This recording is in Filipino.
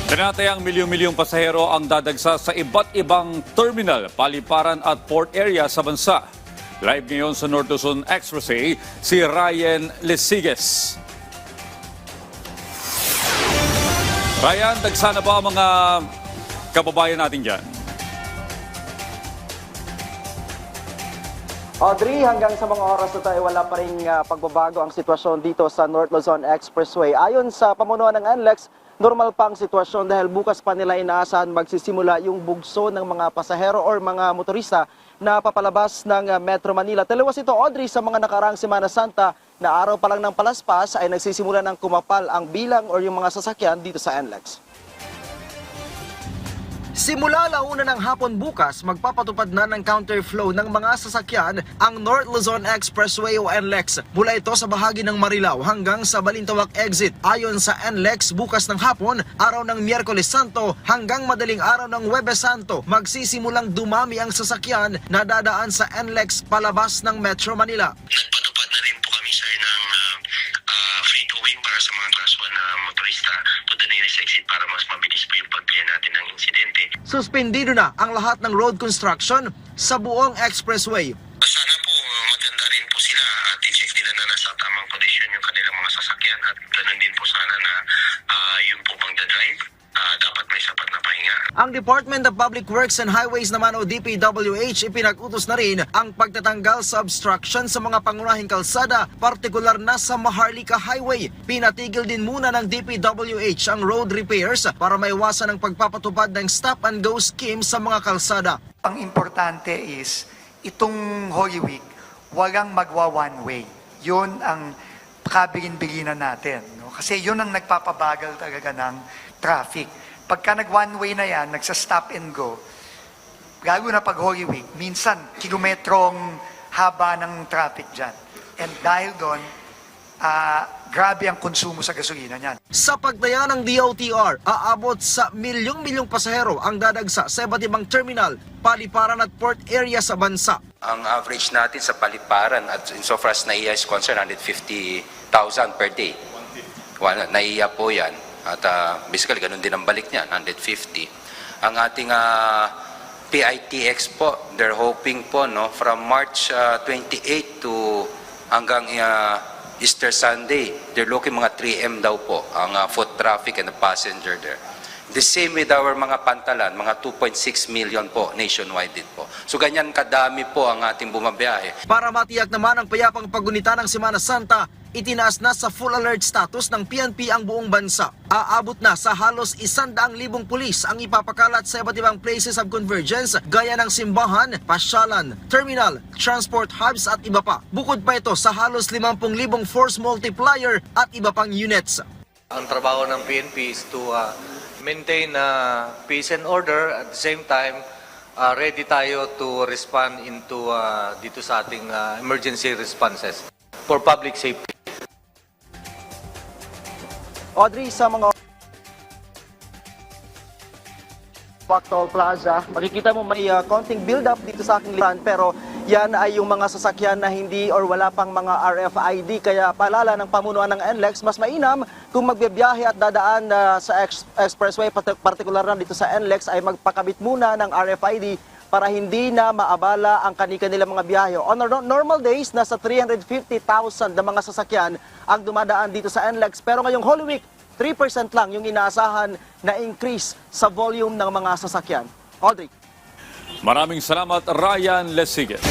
Tinatayang milyong-milyong pasahero ang dadagsa sa iba't ibang terminal, paliparan at port area sa bansa. Live ngayon sa North Luzon Expressway, si Ryan Lesiges. Ryan, dagsa na ba ang mga kababayan natin dyan? Audrey, hanggang sa mga oras na tayo, wala pa rin pagbabago ang sitwasyon dito sa North Luzon Expressway. Ayon sa pamunuan ng NLEX, normal pa ang sitwasyon dahil bukas pa nila inaasahan magsisimula yung bugso ng mga pasahero or mga motorista na papalabas ng Metro Manila. Taliwas ito, Audrey, sa mga nakaraang Semana Santa na araw pa lang ng palaspas ay nagsisimula ng kumapal ang bilang or yung mga sasakyan dito sa NLEX. Simula 1:00 ng hapon bukas, magpapatupad na ng counterflow ng mga sasakyan ang North Luzon Expressway o NLEX. Mula ito sa bahagi ng Marilao hanggang sa Balintawak exit. Ayon sa NLEX, bukas ng hapon, araw ng Miyerkules Santo hanggang madaling araw ng Huwebes Santo, magsisimulang dumami ang sasakyan na dadaan sa NLEX palabas ng Metro Manila. Nagpatupad na rin po kami sir ng free going para sa mga class 1 na motorista to the nearest exit para mas mabilis po yung pag-clear natin ng insidente. Suspendido na ang lahat ng road construction sa buong expressway. Sana po maganda rin po sila at i-check nila na nasa tamang kondisyon yung kanilang mga sasakyan at ganun din po sana na yung po pang-drive dapat may sapat na pahinga. Ang Department of Public Works and Highways naman o DPWH ipinag-utos na rin ang pagtatanggal sa obstruction sa mga pangunahing kalsada, partikular na sa Maharlika Highway. Pinatigil din muna ng DPWH ang road repairs para maiwasan ang pagpapatupad ng stop-and-go scheme sa mga kalsada. Ang importante is, itong Holy Week, walang magwa one way. Yun ang kabilin-bilinan natin. No? Kasi yun ang nagpapabagal talaga ng traffic. Pagka nag-one way na yan, nagsa-stop and go, lalo na pag Holy Week, minsan kilometrong haba ng traffic dyan. And dahil doon, grabe ang konsumo sa gasolina niyan. Sa pagtaya ng DOTR, aabot sa milyong-milyong pasahero ang dadagsa sa iba't ibang terminal, paliparan at port area sa bansa. Ang average natin sa paliparan at insofar as NAIA is concerned, 150,000 per day. NAIA po yan. At basically, ganun din ang balik niya, 150. Ang ating PITX po, they're hoping po, no, from March 28 to hanggang Easter Sunday, they're looking mga 3M daw po, ang foot traffic and the passenger there. The same with our mga pantalan, mga 2.6 million po, nationwide din po. So ganyan kadami po ang ating bumabiyahe. Para matiyak naman ang payapang paggunita ng Semana Santa, itinaas na sa full alert status ng PNP ang buong bansa. Aabot na sa halos 100,000 pulis ang ipapakalat sa iba't ibang places of convergence gaya ng simbahan, pasyalan, terminal, transport hubs at iba pa. Bukod pa ito sa halos 50,000 force multiplier at iba pang units. Ang trabaho ng PNP is to maintain peace and order. At the same time, ready tayo to respond into dito sa ating emergency responses for public safety. Audrey, sa mga Toll Plaza, makikita mo may konting build-up dito sa aking litan, pero yan ay yung mga sasakyan na hindi or wala pang mga RFID. Kaya paalala ng pamunuan ng NLEX, mas mainam kung magbibiyahe at dadaan sa expressway, partikular na dito sa NLEX, ay magpakabit muna ng RFID para hindi na maabala ang kanilang mga biyahe. On normal days, nasa 350,000 na mga sasakyan ang dumadaan dito sa NLEX. Pero ngayong Holy Week, 3% lang yung inaasahan na increase sa volume ng mga sasakyan. Audrey. Maraming salamat, Ryan Lesiges.